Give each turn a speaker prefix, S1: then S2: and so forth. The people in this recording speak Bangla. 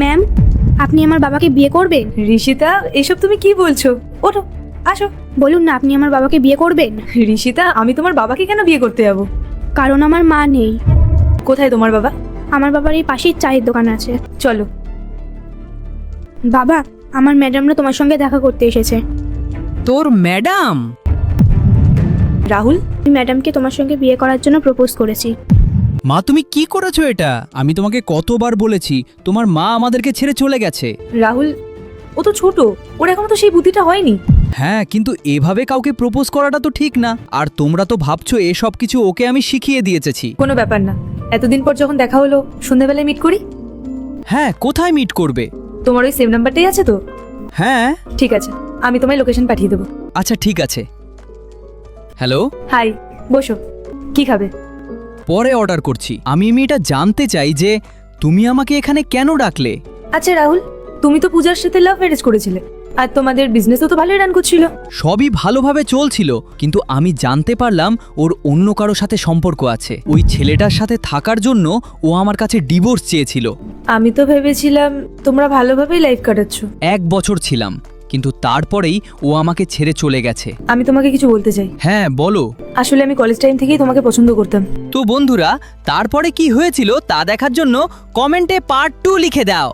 S1: ম্যাম, আপনি আমার বাবাকে বিয়ে করবেন?
S2: ঋষিতা, এসব তুমি কি বলছো? ওঠো, আসো।
S1: বলুন না, আপনি আমার বাবাকে বিয়ে করবেন?
S2: ঋষিতা, আমি তোমার বাবাকে কেন বিয়ে করতে যাবো?
S1: কারণ আমার মা নেই।
S2: কোথায় তোমার বাবা?
S1: আমার বাবার এই পাশেই চায়ের দোকান আছে।
S2: চলো।
S1: বাবা, আমার ম্যাডামরা তোমার সঙ্গে দেখা করতে এসেছে।
S3: তোর ম্যাডাম?
S2: রাহুল,
S1: আমি ম্যাডামকে তোমার সঙ্গে বিয়ে করার জন্য প্রপোজ করেছি।
S3: মা, তুমি কি করেছো এটা? আমি তোমাকে কতবার বলেছি তোমার মা আমাদেরকে ছেড়ে চলে গেছে।
S2: রাহুল, ও তো ছোট, ওর এখনো তো সেই বুদ্ধিটা হয়নি।
S3: হ্যাঁ, কিন্তু এভাবে কাউকে প্রপোজ করাটা তো ঠিক না। আর তোমরা তো ভাবছো এসব কিছু ওকে আমি শিখিয়ে দিয়েছি।
S2: কোনো ব্যাপার না, এতদিন পর যখন দেখা হলো সন্ধ্যাবেলায় মিট করি।
S3: হ্যাঁ, কোথায় মিট করবে?
S2: তোমার ওই সেম নাম্বারটাই আছে তো?
S3: হ্যাঁ।
S2: ঠিক আছে, আমি তোমায় লোকেশন পাঠিয়ে দেবো।
S3: আচ্ছা, ঠিক আছে। হ্যালো,
S2: হাই, বসো। কি খাবে?
S3: পরে অর্ডার করছি। আমি এটা জানতে চাই যে তুমি আমাকে এখানে কেন ডাকলে?
S2: আচ্ছা রাহুল, তুমি তো পূজার সাথে লাভ ম্যারেজ করেছিলে, আর তোমাদের বিজনেসও তো ভালোই রান করছিল।
S3: সবই ভালোভাবে চলছিল, কিন্তু আমি জানতে পারলাম ওর অন্য কারো সাথে সম্পর্ক আছে। ওই ছেলেটার সাথে থাকার জন্য ও আমার কাছে ডিভোর্স চেয়েছিল।
S2: আমি তো ভেবেছিলাম তোমরা ভালোভাবেই লাইফ কাটাচ্ছ।
S3: 1 বছর ছিলাম, কিন্তু তারপরেই ও আমাকে ছেড়ে চলে গেছে।
S2: আমি তোমাকে কিছু বলতে চাই।
S3: হ্যাঁ, বলো।
S2: আসলে আমি কলেজ টাইম থেকেই তোমাকে পছন্দ করতাম।
S3: তো বন্ধুরা, তারপরে কি হয়েছিল তা দেখার জন্য কমেন্টে পার্ট 2 লিখে দাও।